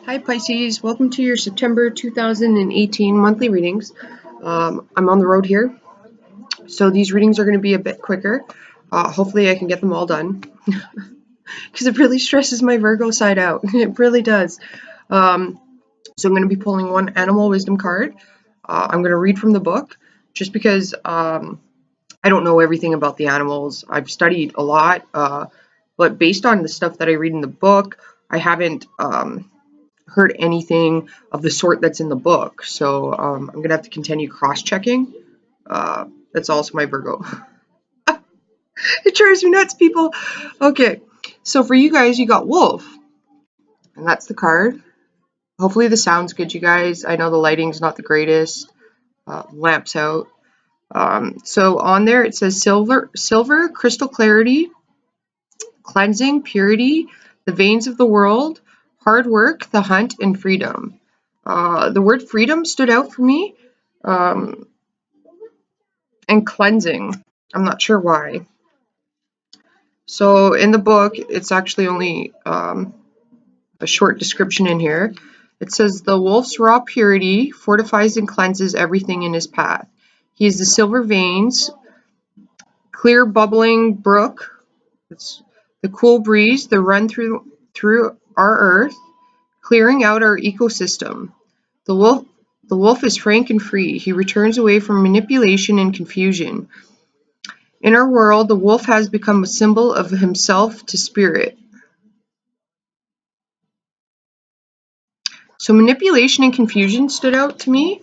Hi Pisces, welcome to your September 2018 monthly readings. I'm on the road here, so these readings are going to be a bit quicker. Hopefully I can get them all done, because it really stresses my Virgo side out. It really does. So I'm going to be pulling one animal wisdom card. I'm going to read from the book, just because I don't know everything about the animals. I've studied a lot, but based on the stuff that I read in the book, I haven't heard anything of the sort that's in the book. So I'm going to have to continue cross-checking. That's also my Virgo. It drives me nuts, people. Okay, so for you guys, you got Wolf. And that's the card. Hopefully the sound's good, you guys. I know the lighting's not the greatest. Lamps out. So on there it says silver, crystal clarity, cleansing, purity, the veins of the world, hard work, the hunt, and freedom. The word freedom stood out for me, and cleansing. I'm not sure why. So in the book, it's actually only a short description in here. It says, the wolf's raw purity fortifies and cleanses everything in his path. He is the silver veins, clear bubbling brook, it's the cool breeze that run through our earth, clearing out our ecosystem. The wolf is frank and free. He returns away from manipulation and confusion. In our world, the wolf has become a symbol of himself to spirit. So manipulation and confusion stood out to me.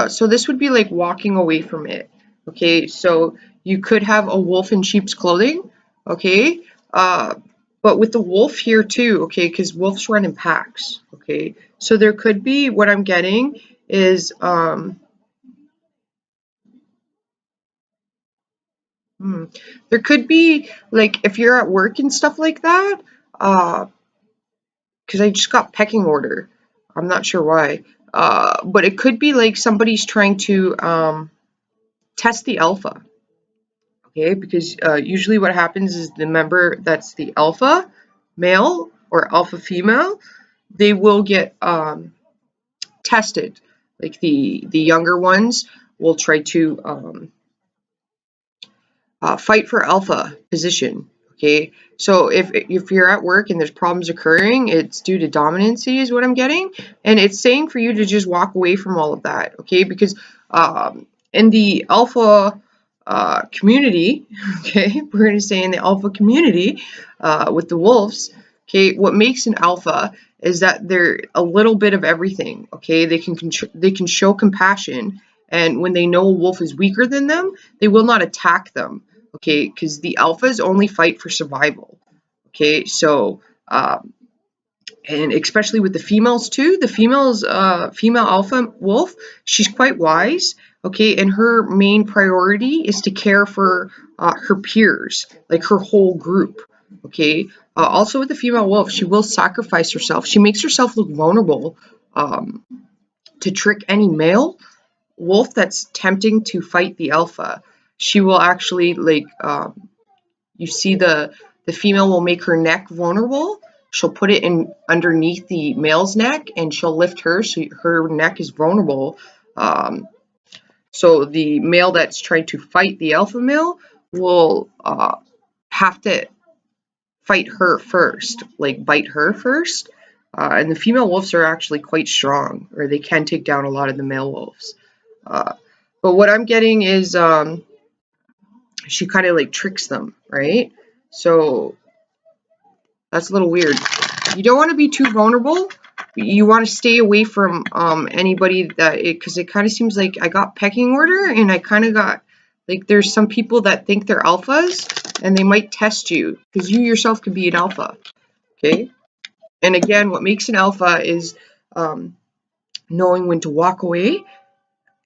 So this would be like walking away from it. Okay, so you could have a wolf in sheep's clothing. Okay, but with the wolf here too. Okay, because wolves run in packs. Okay, so there could be, what I'm getting is there could be, like, if you're at work and stuff like that, because I just got pecking order. I'm not sure why. But it could be like somebody's trying to test the alpha. Okay, because usually what happens is the member that's the alpha male or alpha female, they will get tested. Like the younger ones will try to fight for alpha position. Okay, so if you're at work and there's problems occurring, it's due to dominancy is what I'm getting, and it's saying for you to just walk away from all of that. Okay, because in the alpha community, okay, we're going to say in the alpha community with the wolves, okay, what makes an alpha is that they're a little bit of everything. Okay, they can show compassion, and when they know a wolf is weaker than them, they will not attack them. Okay, because the alphas only fight for survival. Okay, so and especially with the females too. The female alpha wolf, she's quite wise. Okay, and her main priority is to care for her peers, like her whole group. Okay, also with the female wolf, she will sacrifice herself. She makes herself look vulnerable to trick any male wolf that's tempting to fight the alpha. She will actually, like, you see the female will make her neck vulnerable. She'll put it in underneath the male's neck, and she'll lift her so her neck is vulnerable. So the male that's trying to fight the alpha male will have to fight her first, like bite her first. And the female wolves are actually quite strong, or they can take down a lot of the male wolves. But what I'm getting is she kind of like tricks them, right? So that's a little weird. You don't want to be too vulnerable. You want to stay away from anybody that, because it kind of seems like I got pecking order, and I kind of got, like, there's some people that think they're alphas, and they might test you, because you yourself could be an alpha. Okay? And again, what makes an alpha is knowing when to walk away,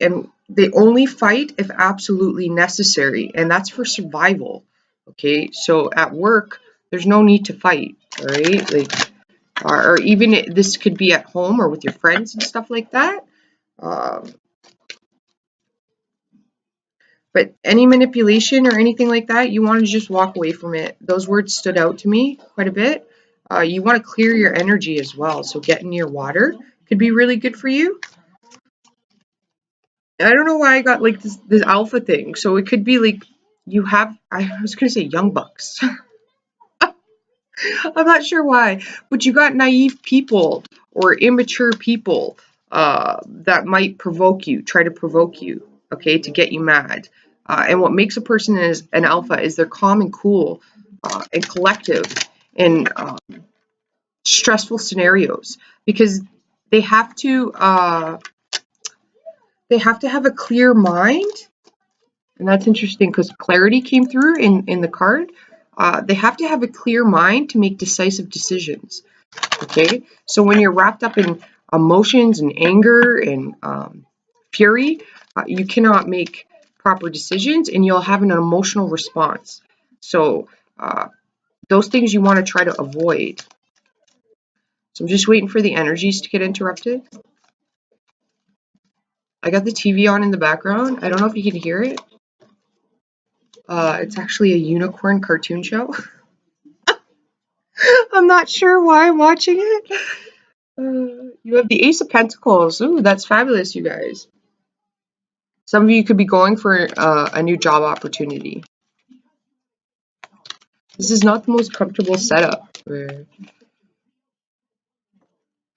and they only fight if absolutely necessary, and that's for survival. Okay, so at work, there's no need to fight. All right, like, or even this could be at home or with your friends and stuff like that. But any manipulation or anything like that, you want to just walk away from it. Those words stood out to me quite a bit. You want to clear your energy as well. So getting near water could be really good for you. I don't know why I got like this alpha thing. So it could be like you have, I was going to say young bucks. I'm not sure why, but you got naive people or immature people that might provoke you, try to provoke you, okay, to get you mad. And what makes a person is an alpha is they're calm and cool and collective in stressful scenarios because they have to uh, they have to have a clear mind, and that's interesting because clarity came through in the card. They have to have a clear mind to make decisive decisions. Okay, so when you're wrapped up in emotions and anger and fury, you cannot make proper decisions and you'll have an emotional response. So, those things you want to try to avoid. So, I'm just waiting for the energies to get interrupted. I got the TV on in the background. I don't know if you can hear it. It's actually a unicorn cartoon show. I'm not sure why I'm watching it. You have the Ace of Pentacles. Ooh, that's fabulous, you guys. Some of you could be going for a new job opportunity. This is not the most comfortable setup. Where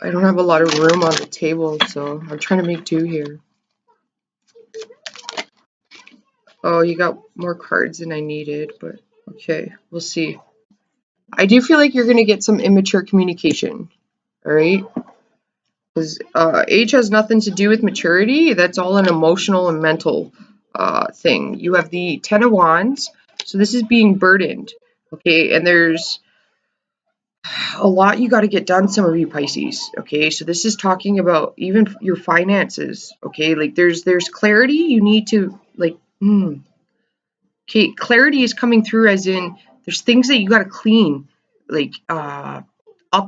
I don't have a lot of room on the table, so I'm trying to make do here. Oh, you got more cards than I needed, but okay, we'll see. I do feel like you're going to get some immature communication, all right? Because age has nothing to do with maturity. That's all an emotional and mental thing. You have the Ten of Wands, so this is being burdened, okay? And there's a lot you got to get done, some of you Pisces, okay? So this is talking about even your finances, okay? Like there's clarity you need to like okay, clarity is coming through as in there's things that you got to clean like up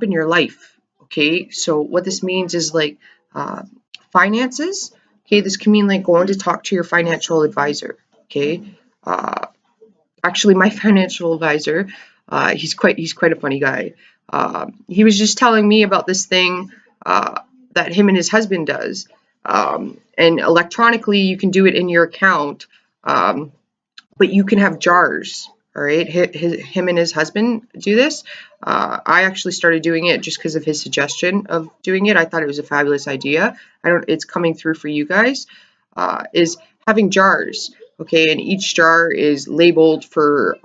in your life, okay? So what this means is like uh finances, okay? This can mean like going to talk to your financial advisor, okay? uh Actually, my financial advisor, he's quite a funny guy. He was just telling me about this thing that him and his husband does, and electronically you can do it in your account, but you can have jars. All right, him and his husband do this. I actually started doing it just because of his suggestion of doing it. I thought it was a fabulous idea. I don't. It's coming through for you guys. Is having jars. Okay, and each jar is labeled for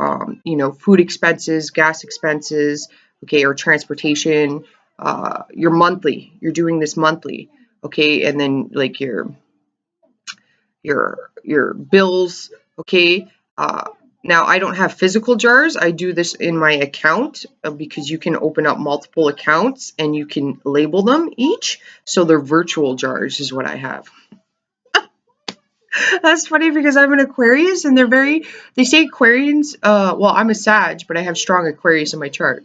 food expenses, gas expenses, okay, or transportation. Your monthly. You're doing this monthly. Okay, and then like your bills, okay? Uh, Now I don't have physical jars. I do this in my account because you can open up multiple accounts and you can label them each. So they're virtual jars is what I have. That's funny because I'm an Aquarius and they say Aquarians, well, I'm a Sag, but I have strong Aquarius in my chart.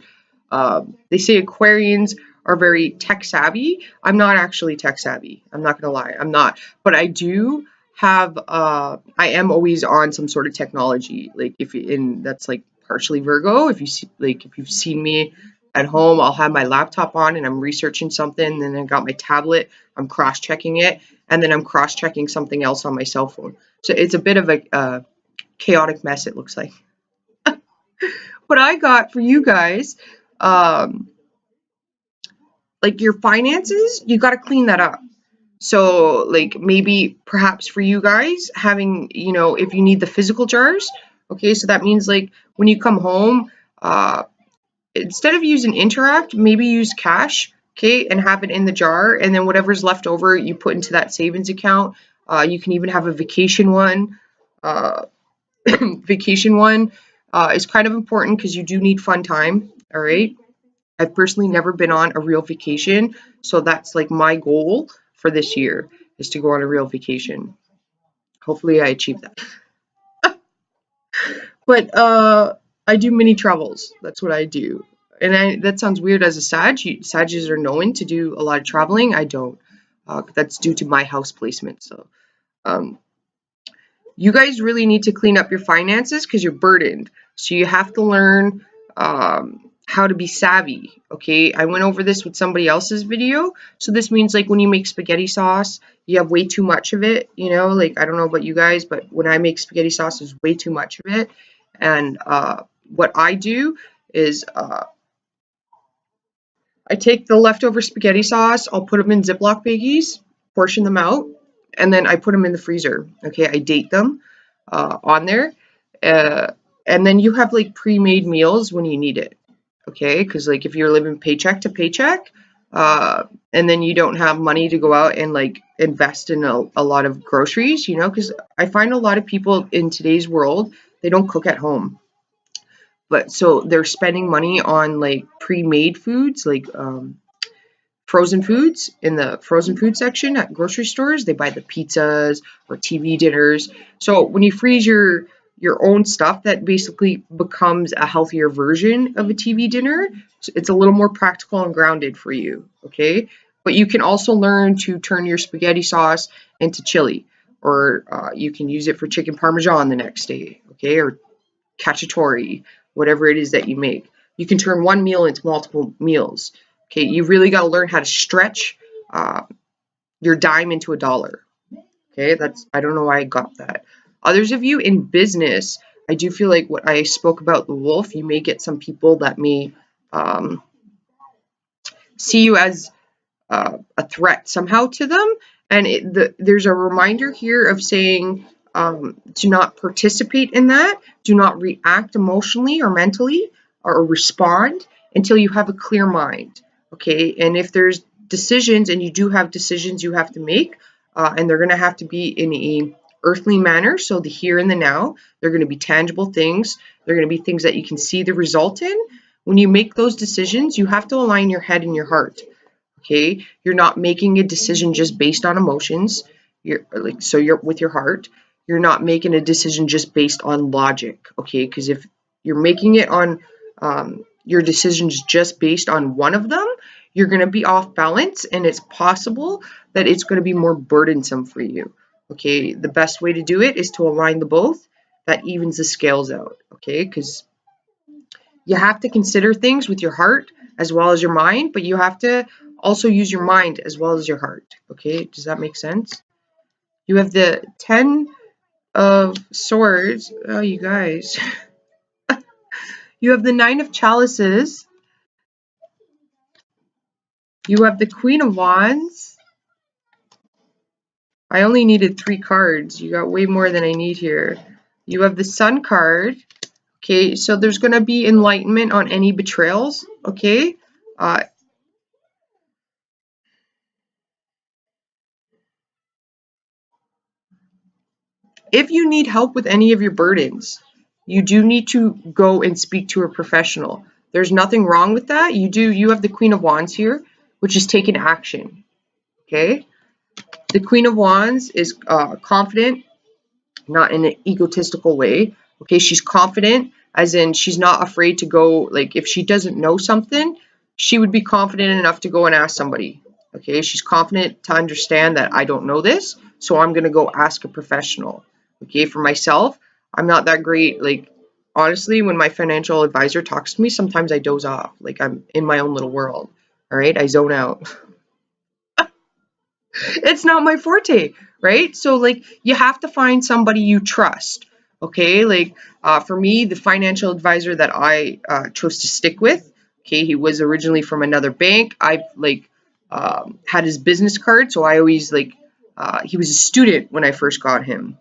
They say Aquarians are very tech savvy. I'm not actually tech savvy. I'm not gonna lie. I'm not. But I do have, I am always on some sort of technology. Like that's like partially Virgo. If you see, like, if you've seen me at home, I'll have my laptop on and I'm researching something. Then I got my tablet. I'm cross-checking it, and then I'm cross-checking something else on my cell phone. So it's a bit of a chaotic mess. It looks like. What I got for you guys, um, like your finances, you got to clean that up. So, like maybe perhaps for you guys, having, if you need the physical jars, okay, so that means like when you come home, instead of using Interact, maybe use cash, okay, and have it in the jar, and then whatever's left over, you put into that savings account. You can even have a vacation one. Uh, Vacation one is kind of important because you do need fun time, all right? I've personally never been on a real vacation, so that's like my goal for this year is to go on a real vacation. Hopefully, I achieve that. But I do mini travels. That's what I do, and that sounds weird as a Sag. Sages are known to do a lot of traveling. I don't. That's due to my house placement. So, um, you guys really need to clean up your finances because you're burdened. So you have to learn how to be savvy. Okay, I went over this with somebody else's video. So this means like when you make spaghetti sauce, you have way too much of it, you know, like I don't know about you guys, but when I make spaghetti sauce, there's way too much of it. And what I do is I take the leftover spaghetti sauce, I'll put them in Ziploc baggies, portion them out, and then I put them in the freezer. Okay, I date them on there. Uh, and then you have like pre-made meals when you need it. Okay, because like if you're living paycheck to paycheck, and then you don't have money to go out and like invest in a lot of groceries, you know, because I find a lot of people in today's world, they don't cook at home, but so they're spending money on like pre-made foods, like frozen foods in the frozen food section at grocery stores. They buy the pizzas or TV dinners. So when you freeze your own stuff, that basically becomes a healthier version of a TV dinner. It's a little more practical and grounded for you, okay? But you can also learn to turn your spaghetti sauce into chili, or you can use it for chicken parmesan the next day, okay? Or cacciatore, whatever it is that you make. You can turn one meal into multiple meals. Okay, you really got to learn how to stretch uh, your dime into a dollar. Okay, I don't know why I got that. Others of you in business, I do feel like what I spoke about the wolf, you may get some people that may um, see you as a threat somehow to them. And there's a reminder here of saying, do not participate in that. Do not react emotionally or mentally or respond until you have a clear mind. Okay. And if there's decisions, and you do have decisions you have to make, and they're going to have to be in a earthly manner. So the here and the now, they're going to be tangible things. They're going to be things that you can see the result in. When you make those decisions, you have to align your head and your heart. Okay, you're not making a decision just based on emotions. You're with your heart. You're not making a decision just based on logic. Okay, because if you're making it on your decisions just based on one of them, you're going to be off balance, and it's possible that it's going to be more burdensome for you. Okay, the best way to do it is to align the both. That evens the scales out. Okay, because you have to consider things with your heart as well as your mind, but you have to also use your mind as well as your heart. Okay, does that make sense? You have the 10 of swords. Oh, you guys. You have the 9 of chalices. You have the Queen of Wands. I only needed 3 cards. You got way more than I need here. You have the Sun card. Okay, so there's going to be enlightenment on any betrayals. Okay, if you need help with any of your burdens, you do need to go and speak to a professional. There's nothing wrong with that. You have the Queen of Wands here, which is taking action. Okay? The Queen of Wands is confident, not in an egotistical way. Okay, she's confident, as in she's not afraid to go, like if she doesn't know something, she would be confident enough to go and ask somebody. Okay, she's confident to understand that I don't know this, so I'm going to go ask a professional. Okay, for myself, I'm not that great. Like, honestly, when my financial advisor talks to me, sometimes I doze off. Like, I'm in my own little world. All right, I zone out. It's not my forte, right? So like you have to find somebody you trust. Okay, like for me, the financial advisor that I chose to stick with, okay, he was originally from another bank. I like had his business card, so I always like he was a student when I first got him.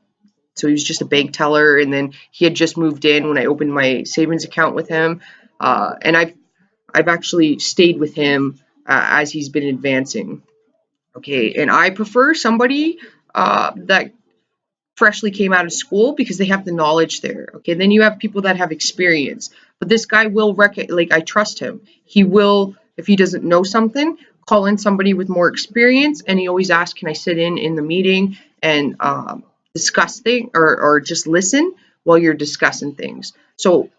So he was just a bank teller, and then he had just moved in when I opened my savings account with him, and I've actually stayed with him as he's been advancing. Okay, and I prefer somebody that freshly came out of school because they have the knowledge there. Okay, then you have people that have experience, but this guy will like I trust him. He will, if he doesn't know something, call in somebody with more experience, and he always asks, "Can I sit in the meeting and discuss things or just listen while you're discussing things?" So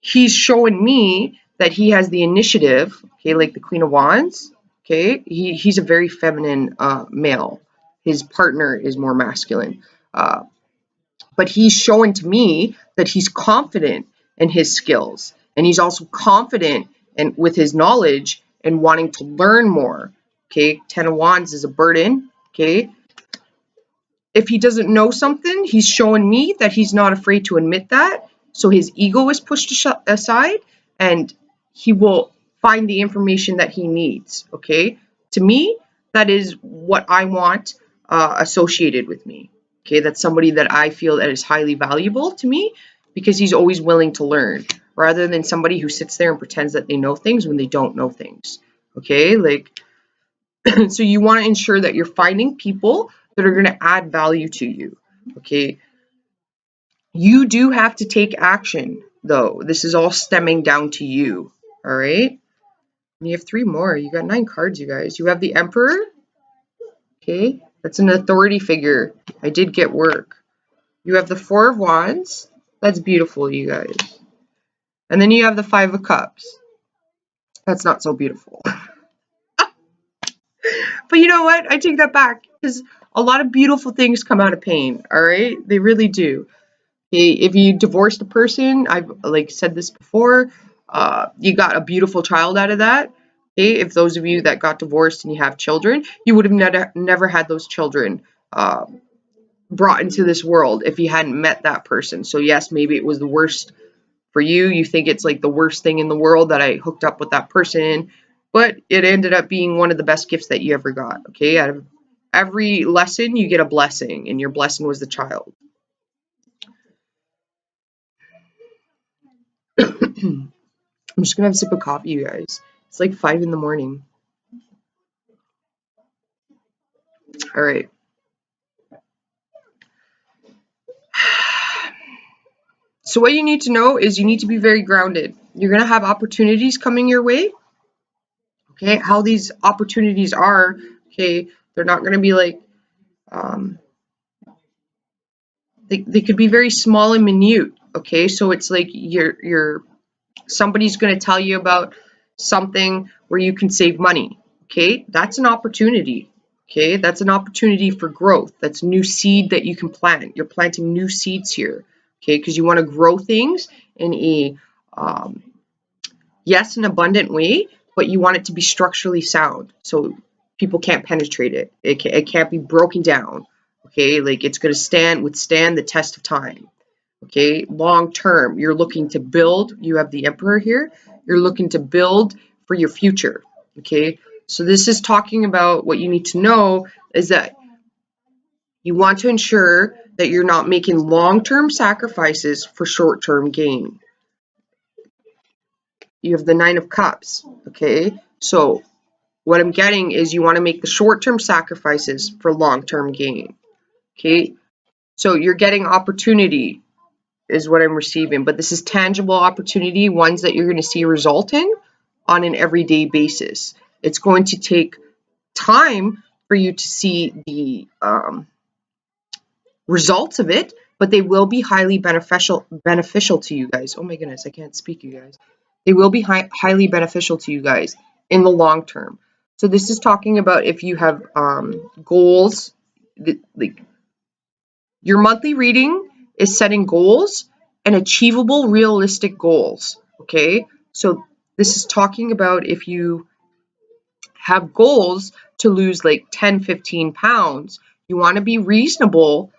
he's showing me that he has the initiative, okay, like the Queen of Wands. Okay, he's a very feminine male. His partner is more masculine, but he's showing to me that he's confident in his skills And he's also confident and with his knowledge and wanting to learn more. Okay, 10 of Wands is a burden. Okay, if he doesn't know something, he's showing me that he's not afraid to admit that. So his ego is pushed aside, and he will find the information that he needs. Okay, to me, that is what I want associated with me. Okay, that's somebody that I feel that is highly valuable to me because he's always willing to learn, rather than somebody who sits there and pretends that they know things when they don't know things. Okay, like so you want to ensure that you're finding people that are going to add value to you. Okay, you do have to take action, though. This is all stemming down to you. All right, and you have 3 more. You got 9 cards, you guys. You have the Emperor. Okay, that's an authority figure. I did get work. You have the 4 of Wands. That's beautiful, you guys. And then you have the 5 of Cups. That's not so beautiful. But you know what? I take that back, because a lot of beautiful things come out of pain. All right, they really do. Okay, if you divorced a person, I've like said this before, you got a beautiful child out of that. Okay, if those of you that got divorced and you have children, you would have never had those children brought into this world if you hadn't met that person. So yes, maybe it was the worst for you. You think it's like the worst thing in the world that I hooked up with that person, but it ended up being one of the best gifts that you ever got. Okay, out of every lesson, you get a blessing, and your blessing was the child. I'm just gonna have a sip of coffee, you guys. It's like 5 in the morning. All right. So what you need to know is you need to be very grounded. You're gonna have opportunities coming your way. Okay, how these opportunities are, okay, they're not gonna be like, they could be very small and minute. Okay, so it's like somebody's gonna tell you about something where you can save money. Okay, that's an opportunity. Okay, that's an opportunity for growth. That's new seed that you can plant. You're planting new seeds here. Okay, because you want to grow things in a yes, an abundant way, but you want it to be structurally sound, so people can't penetrate it. It can't be broken down. Okay, like it's going to withstand the test of time. Okay, long term, you're looking to build. You have the Emperor here. You're looking to build for your future. Okay, so this is talking about what you need to know is that you want to ensure that you're not making long-term sacrifices for short-term gain. You have the 9 of Cups. Okay, so what I'm getting is you want to make the short-term sacrifices for long-term gain. Okay, so you're getting opportunity is what I'm receiving, but this is tangible opportunity, ones that you're going to see result in on an everyday basis. It's going to take time for you to see the results of it, but they will be highly beneficial to you guys. Oh my goodness, I can't speak, you guys. They will be highly beneficial to you guys in the long term. So this is talking about if you have goals, like your monthly reading is setting goals and achievable, realistic goals. Okay, so this is talking about if you have goals to lose like 10, 15 pounds, you want to be reasonable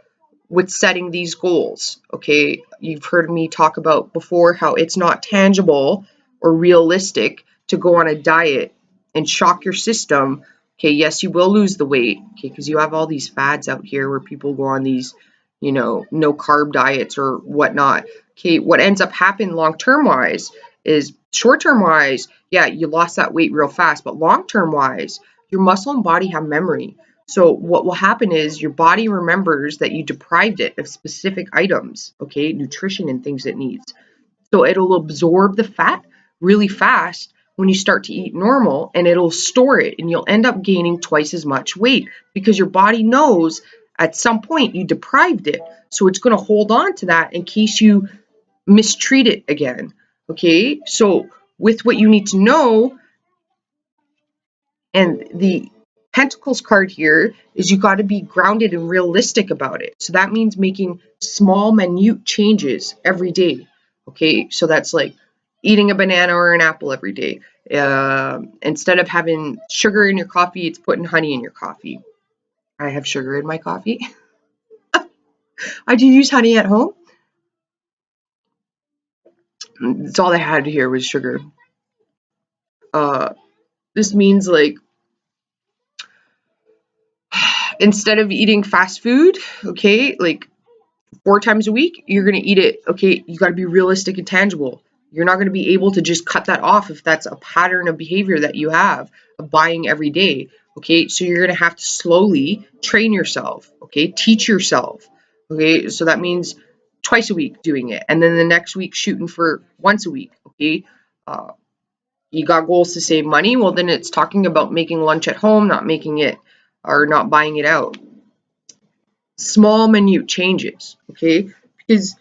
with setting these goals. Okay, you've heard me talk about before how it's not tangible or realistic to go on a diet and shock your system. Okay, yes, you will lose the weight, okay, because you have all these fads out here where people go on these, no carb diets or whatnot. Okay, what ends up happening long term wise is short term wise, yeah, you lost that weight real fast, but long term wise, your muscle and body have memory. So what will happen is your body remembers that you deprived it of specific items, okay, nutrition and things it needs. So it'll absorb the fat really fast when you start to eat normal, and it'll store it, and you'll end up gaining twice as much weight because your body knows at some point you deprived it. So it's going to hold on to that in case you mistreat it again. Okay, so with what you need to know, and the Pentacles card here is you got to be grounded and realistic about it. So that means making small, minute changes every day. Okay, so that's like eating a banana or an apple every day. Instead of having sugar in your coffee, it's putting honey in your coffee. I have sugar in my coffee. I do use honey at home. That's all I had here was sugar. Uh, this means like instead of eating fast food, okay, like 4 times a week, you're going to eat it. Okay, you got to be realistic and tangible. You're not going to be able to just cut that off if that's a pattern of behavior that you have of buying every day. Okay, so you're going to have to slowly train yourself. Okay, teach yourself. Okay, so that means twice a week doing it, and then the next week shooting for once a week. Okay, uh, you got goals to save money. Well, then it's talking about making lunch at home, not making it or not buying it out. Small, minute changes. Okay, because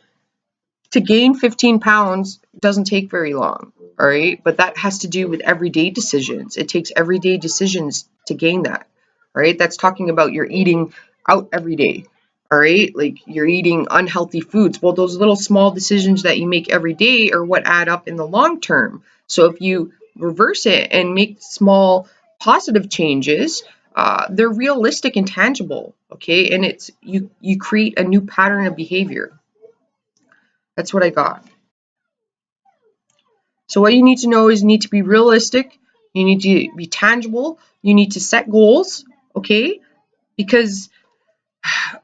to gain 15 pounds doesn't take very long, all right? But that has to do with everyday decisions. It takes everyday decisions to gain that, all right? That's talking about you're eating out every day, all right? Like you're eating unhealthy foods. Well, those little small decisions that you make every day are what add up in the long term. So if you reverse it and make small positive changes, they're realistic and tangible, okay? And it's you create a new pattern of behavior. That's what I got. So what you need to know is you need to be realistic, you need to be tangible, you need to set goals, okay? Because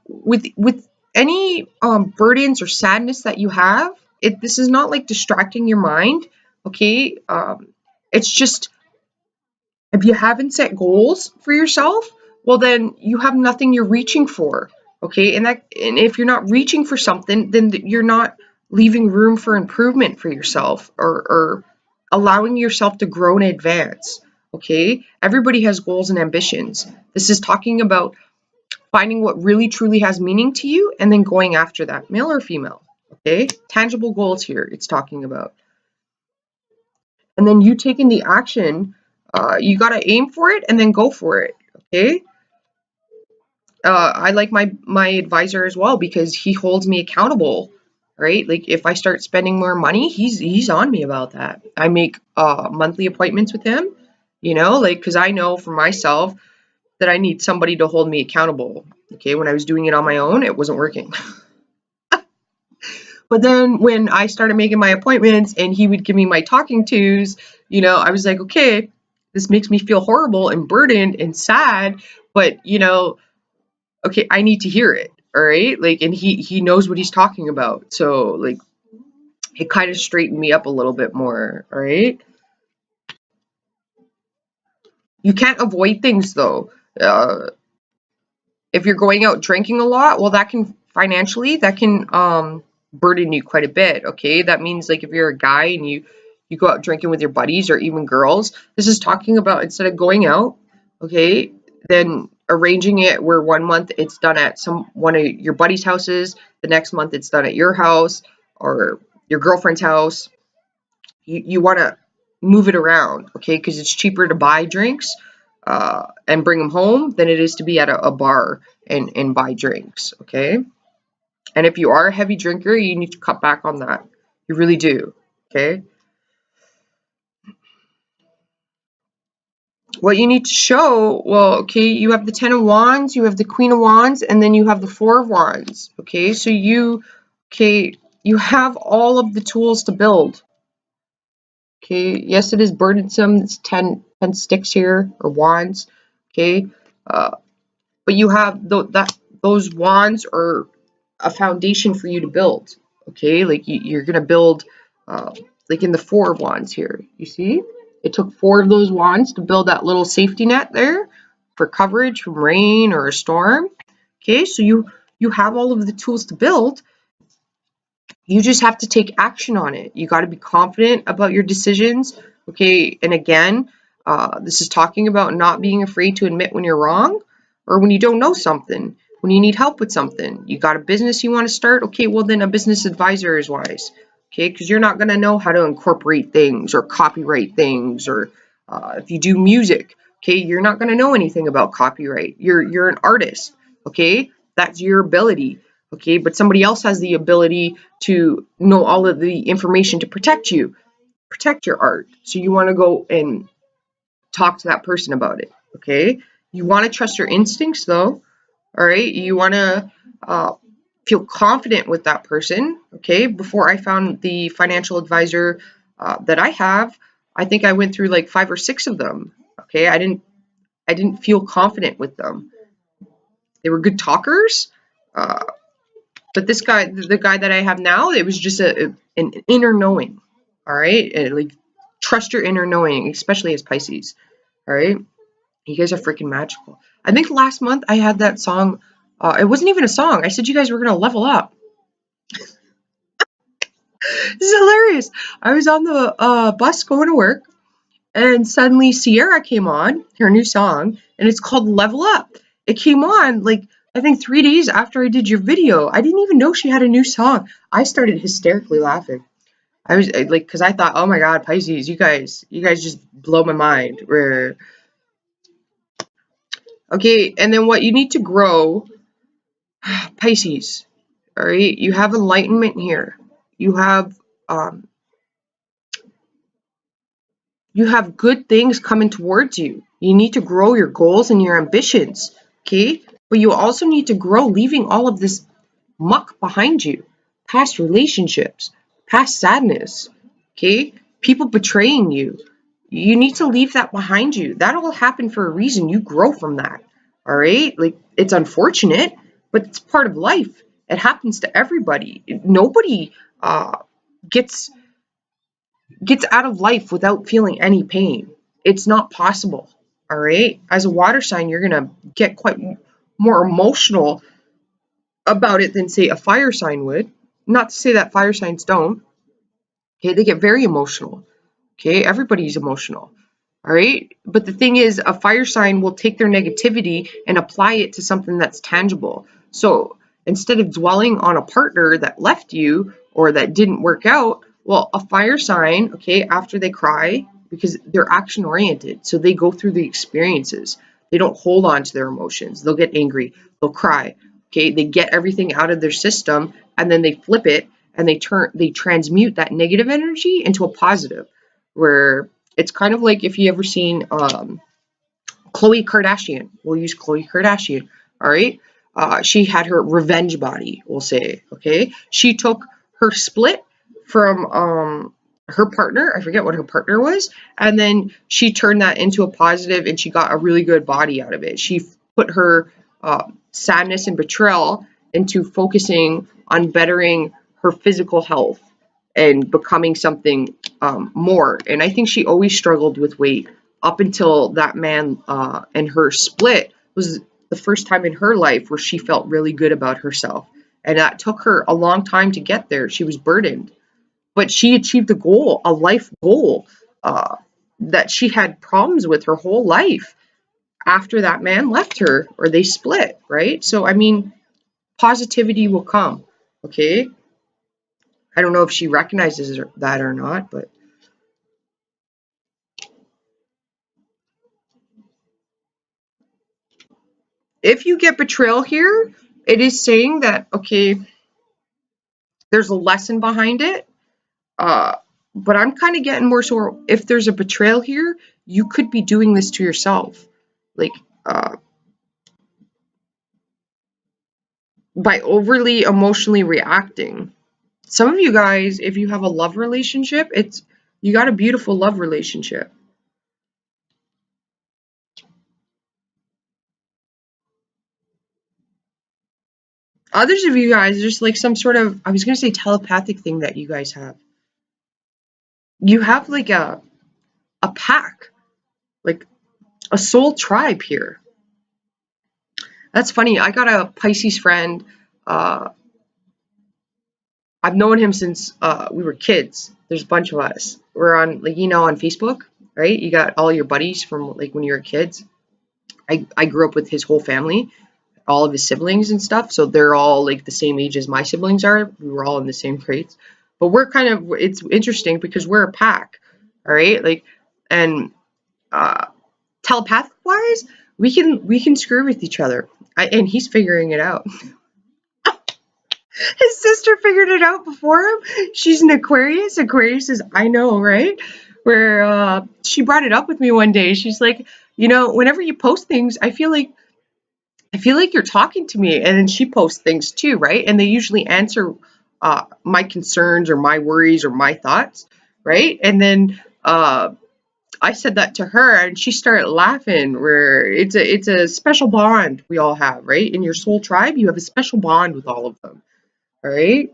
with any burdens or sadness that you have, this is not like distracting your mind, okay? It's just if you haven't set goals for yourself, well then you have nothing you're reaching for, okay? And if you're not reaching for something, then you're not leaving room for improvement for yourself or allowing yourself to grow and advance, okay? Everybody has goals and ambitions. This is talking about finding what really truly has meaning to you and then going after that, male or female, okay? Tangible goals here it's talking about. And then you taking the action, you got to aim for it and then go for it, okay? I like my advisor as well because he holds me accountable, right? Like if I start spending more money, he's on me about that. I make monthly appointments with him, like because I know for myself that I need somebody to hold me accountable. Okay, when I was doing it on my own, it wasn't working. But then when I started making my appointments and he would give me my talking tos, I was like, okay, this makes me feel horrible and burdened and sad, but okay, I need to hear it. All right. Like, and he knows what he's talking about. So like it kind of straightened me up a little bit more. All right. You can't avoid things though. If you're going out drinking a lot, well, that can financially, that can burden you quite a bit. Okay. That means like if you're a guy and you go out drinking with your buddies or even girls, this is talking about instead of going out, okay, then arranging it where 1 month it's done at one of your buddies' houses, the next month it's done at your house or your girlfriend's house. You want to move it around, okay, because it's cheaper to buy drinks and bring them home than it is to be at a bar and buy drinks, okay? And if you are a heavy drinker, you need to cut back on that. You really do, okay? What you need to show, well, okay, you have the 10 of Wands, you have the Queen of Wands, and then you have the 4 of Wands, okay? So you have all of the tools to build, okay? Yes, it is burdensome. It's 10 sticks here, or wands, okay? But you have those wands are a foundation for you to build, okay? Like you're going to build, like in the 4 of Wands here, you see? It took 4 of those wands to build that little safety net there for coverage from rain or a storm. Okay, so you have all of the tools to build. You just have to take action on it. You got to be confident about your decisions. Okay, and again, this is talking about not being afraid to admit when you're wrong or when you don't know something, when you need help with something. You got a business you want to start? Okay, well then a business advisor is wise. Okay, because you're not going to know how to incorporate things or copyright things, or if you do music, okay, you're not going to know anything about copyright. You're an artist, okay? That's your ability, okay? But somebody else has the ability to know all of the information to protect you. protect your art. So you want to go and talk to that person about it. Okay. You want to trust your instincts though. All right. You want to feel confident with that person. Okay. Before I found the financial advisor that I have, I think I went through like 5 or 6 of them. Okay. I didn't feel confident with them. They were good talkers. Uh, but this guy, the guy that I have now, it was just an inner knowing. All right. And like trust your inner knowing, especially as Pisces. All right. You guys are freaking magical. I think last month I had that song. It wasn't even a song. I said you guys were gonna level up. This is hilarious. I was on the bus going to work, and suddenly Sierra came on her new song, and it's called "Level Up." It came on like I think 3 days after I did your video. I didn't even know she had a new song. I started hysterically laughing. I was like, because I thought, oh my God, Pisces, you guys just blow my mind. Okay, and then what you need to grow, Pisces. All right, you have enlightenment here. You have um, you have good things coming towards you. You need to grow your goals and your ambitions. Okay, but you also need to grow, leaving all of this muck behind you, past relationships, past sadness. Okay, people betraying you. You need to leave that behind you. That all happened for a reason. You grow from that. All right, like it's unfortunate, but it's part of life. It happens to everybody. Nobody uh, gets gets out of life without feeling any pain. It's not possible. All right. As a water sign, you're gonna get quite more emotional about it than say a fire sign would. Not to say that fire signs don't. Okay, they get very emotional. Okay, everybody's emotional. All right. But the thing is, a fire sign will take their negativity and apply it to something that's tangible. So instead of dwelling on a partner that left you or that didn't work out, well, a fire sign, okay, after they cry, because they're action oriented. So they go through the experiences. They don't hold on to their emotions. They'll get angry. They'll cry. Okay. They get everything out of their system and then they flip it and they transmute that negative energy into a positive where it's kind of like if you ever seen Khloe Kardashian. We'll use Khloe Kardashian. All right. She had her revenge body, we'll say. Okay. She took her split from her partner. I forget what her partner was. And then she turned that into a positive and she got a really good body out of it. She put her sadness and betrayal into focusing on bettering her physical health and becoming something more. And I think she always struggled with weight up until that man and her split was the first time in her life where she felt really good about herself. And that took her a long time to get there. She was burdened, but she achieved a goal, a life goal that she had problems with her whole life after that man left her or they split, right? So, I mean, positivity will come, okay? I don't know if she recognizes that or not, but if you get betrayal here, it is saying that, okay, there's a lesson behind it. Uh, but I'm kind of getting more so if there's a betrayal here, you could be doing this to yourself. Like, uh, by overly emotionally reacting. Some of you guys, if you have a love relationship, you got a beautiful love relationship. Others of you guys, there's like some sort of, I was going to say telepathic thing that you guys have. You have like a pack, like a soul tribe here. That's funny. I got a Pisces friend. Uh, I've known him since we were kids. There's a bunch of us. We're on, like, on Facebook, right? You got all your buddies from like when you were kids. I grew up with his whole family, all of his siblings and stuff. So they're all like the same age as my siblings are. We were all in the same grades. But we're kind of, it's interesting because we're a pack, all right? Like, and uh, telepathic wise, we can screw with each other. And he's figuring it out. His sister figured it out before him. She's an Aquarius. Aquarius is, I know, right? Where she brought it up with me one day. She's like, whenever you post things, I feel like you're talking to me. And then she posts things too, right? And they usually answer my concerns or my worries or my thoughts, right? And then I said that to her, and she started laughing. Where it's a special bond we all have, right? In your soul tribe, you have a special bond with all of them, all right?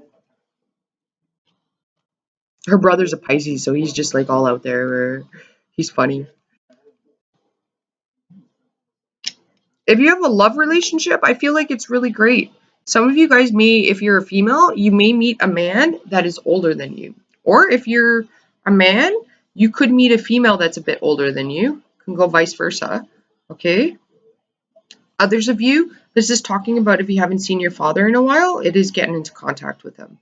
Her brother's a Pisces, so he's just like all out there. Where he's funny. If you have a love relationship, I feel like it's really great. Some of you guys may, if you're a female, you may meet a man that is older than you. Or if you're a man, you could meet a female that's a bit older than you. Can go vice versa. Okay? Others of you, this is talking about if you haven't seen your father in a while, it is getting into contact with him.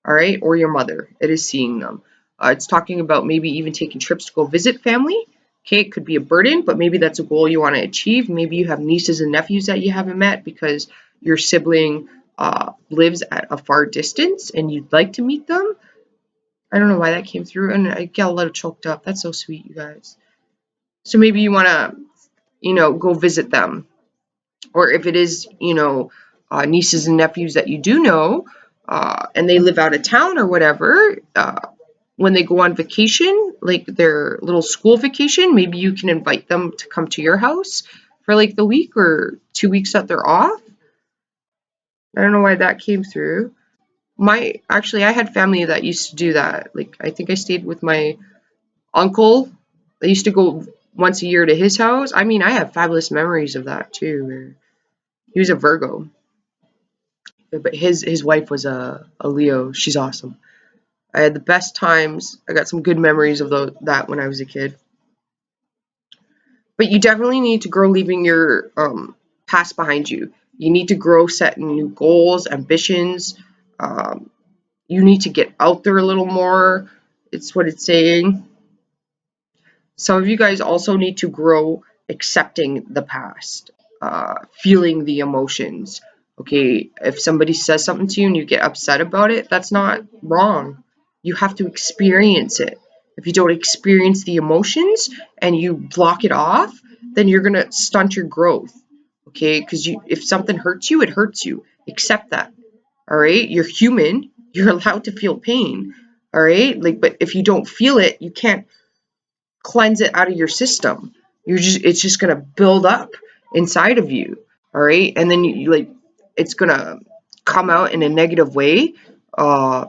All right? Or your mother. It is seeing them. It's talking about maybe even taking trips to go visit family. Okay, it could be a burden, but maybe that's a goal you want to achieve. Maybe you have nieces and nephews that you haven't met because your sibling lives at a far distance and you'd like to meet them. I don't know why that came through, and I get a little choked up. That's so sweet, you guys. So maybe you want to, go visit them. Or if it is, nieces and nephews that you do know, and they live out of town or whatever, when they go on vacation, like their little school vacation, maybe you can invite them to come to your house for like the week or 2 weeks that they're off. I don't know why that came through. Actually, I had family that used to do that. Like, I think I stayed with my uncle. I used to go once a year to his house. I mean, I have fabulous memories of that too. He was a Virgo, but his wife was a Leo. She's awesome. I had the best times. I got some good memories of that when I was a kid. But you definitely need to grow leaving your past behind you. You need to grow setting new goals, ambitions. Um, you need to get out there a little more. It's what it's saying. Some of you guys also need to grow accepting the past, feeling the emotions. Okay, if somebody says something to you and you get upset about it, that's not wrong. You have to experience it. If you don't experience the emotions and you block it off, then you're gonna stunt your growth. Okay, because if something hurts you, it hurts you. Accept that. All right, you're human. You're allowed to feel pain. All right, like, but if you don't feel it, you can't cleanse it out of your system. It's just gonna build up inside of you. All right, and then you like it's gonna come out in a negative way. Uh,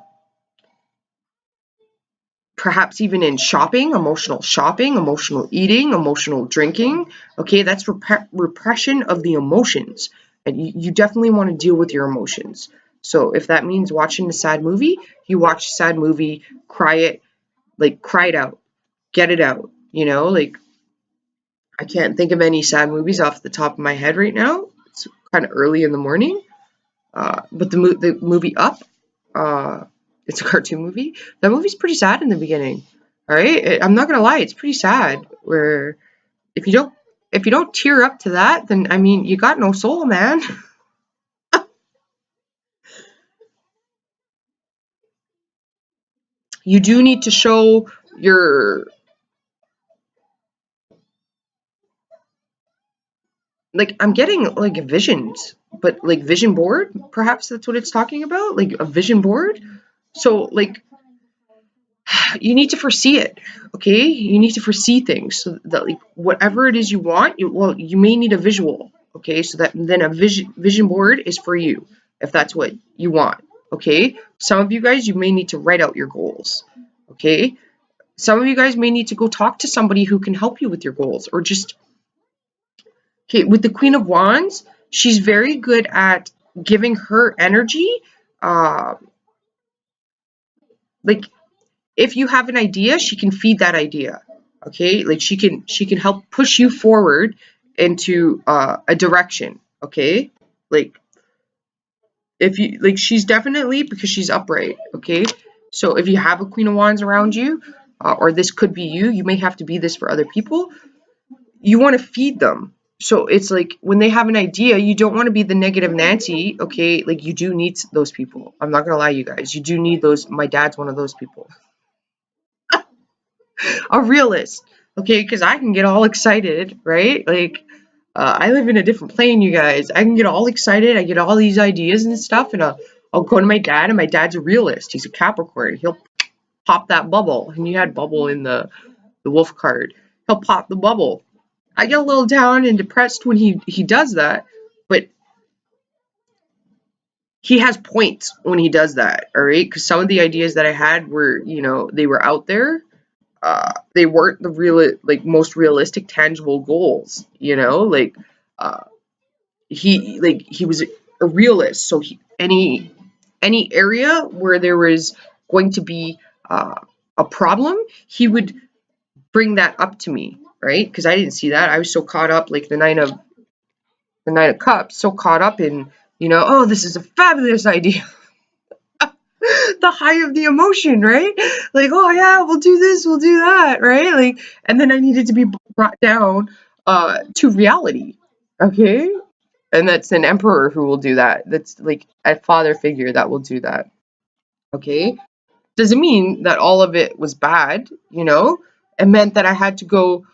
Perhaps even in shopping, emotional eating, emotional drinking. Okay, that's repression of the emotions, and you definitely want to deal with your emotions. So if that means watching a sad movie, you watch a sad movie, cry it out, get it out. Like, I can't think of any sad movies off the top of my head right now. It's kind of early in the morning. But the movie Up, uh, it's a cartoon movie. That movie's pretty sad in the beginning. All right, I'm not gonna lie, it's pretty sad. Where if you don't if you don't tear up to that, then I mean you got no soul, man. You do need to show your like I'm getting like visions, but like vision board. Perhaps that's what it's talking about, like a vision board. So like you need to foresee it. Okay, you need to foresee things so that like whatever it is you want, you may need a visual. Okay, so that then a vision board is for you if that's what you want. Okay, some of you guys, you may need to write out your goals. Okay, some of you guys may need to go talk to somebody who can help you with your goals, or just okay. With the Queen of Wands, she's very good at giving her energy. uh like if you have an idea, she can feed that idea. Okay, like she can help push you forward into a direction. Okay, like if you like, she's definitely, because she's upright. Okay, so if you have a Queen of Wands around you, or this could be you, you may have to be this for other people. You want to feed them. So it's like when they have an idea, you don't want to be the negative Nancy, okay? Like you do need those people. I'm not gonna lie, you guys. You do need those. My dad's one of those people. A realist, okay? Because I can get all excited, right? Like I live in a different plane, you guys. I can get all excited. I get all these ideas and stuff, and I'll go to my dad, and my dad's a realist. He's a Capricorn. He'll pop that bubble, and you had bubble in the wolf card. He'll pop the bubble. I get a little down and depressed when he does that, but he has points when he does that, all right? Because some of the ideas that I had were, they were out there. They weren't the real, like most realistic, tangible goals. Uh, he was a realist, so any area where there was going to be a problem, he would bring that up to me, right? Because I didn't see that. I was so caught up, like the Nine of Cups, so caught up in, oh, this is a fabulous idea. The high of the emotion, right? Like, oh yeah, we'll do this, we'll do that, right? Like, and then I needed to be brought down to reality, okay? And that's an emperor who will do that. That's like a father figure that will do that, okay? Doesn't mean that all of it was bad, It meant that I had to go.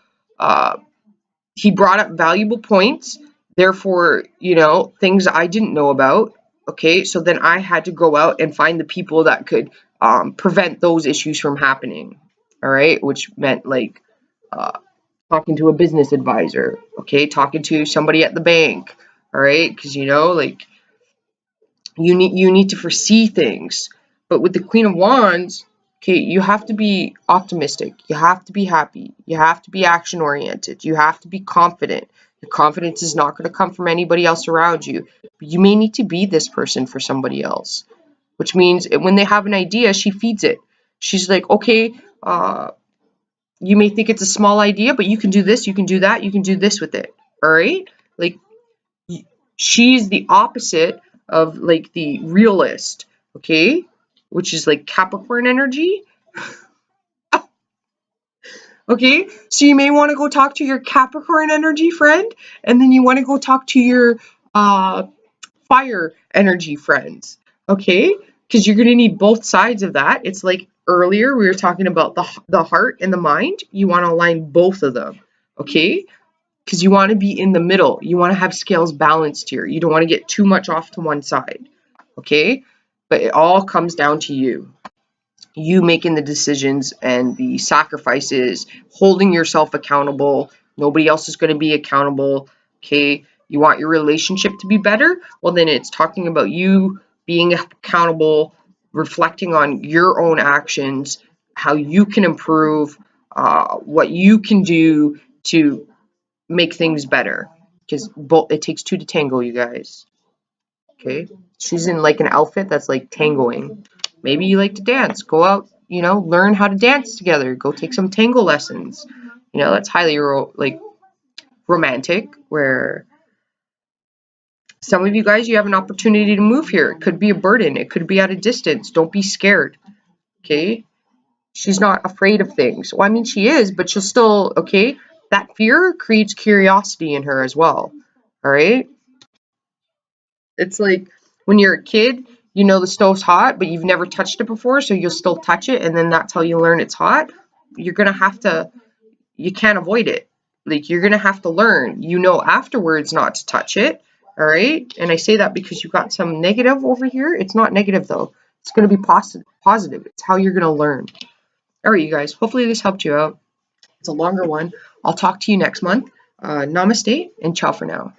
He brought up valuable points, therefore, things I didn't know about. Okay, so then I had to go out and find the people that could prevent those issues from happening. All right, which meant like uh, talking to a business advisor. Okay, talking to somebody at the bank. All right, because like you need to foresee things. But with the Queen of Wands, okay, you have to be optimistic. You have to be happy. You have to be action oriented. You have to be confident. Your confidence is not going to come from anybody else around you. But you may need to be this person for somebody else, which means when they have an idea, she feeds it. She's like, okay, you may think it's a small idea, but you can do this, you can do that, you can do this with it. All right? Like, she's the opposite of like the realist, okay? Which is like Capricorn energy. Okay, so you may want to go talk to your Capricorn energy friend, and then you want to go talk to your fire energy friends, okay? Because you're going to need both sides of that. It's like earlier we were talking about the heart and the mind. You want to align both of them, okay? Because you want to be in the middle. You want to have scales balanced here. You don't want to get too much off to one side, okay? But it all comes down to you. You making the decisions and the sacrifices, holding yourself accountable. Nobody else is going to be accountable, okay? You want your relationship to be better? Well, then it's talking about you being accountable, reflecting on your own actions, how you can improve, what you can do to make things better. Because it takes two to tango, you guys. Okay? She's in like an outfit that's like tangoing. Maybe you like to dance. Go out, learn how to dance together. Go take some tango lessons. That's highly like romantic. Where some of you guys, you have an opportunity to move here. It could be a burden. It could be at a distance. Don't be scared. Okay? She's not afraid of things. Well, I mean, she is, but she'll still, okay? That fear creates curiosity in her as well. All right? It's like when you're a kid, the stove's hot, but you've never touched it before, so you'll still touch it, and then that's how you learn it's hot. You're going to have to, you can't avoid it. Like, you're going to have to learn, afterwards not to touch it. All right? And I say that because you got some negative over here. It's not negative, though. It's going to be positive. It's how you're going to learn. All right, you guys. Hopefully this helped you out. It's a longer one. I'll talk to you next month. Namaste and ciao for now.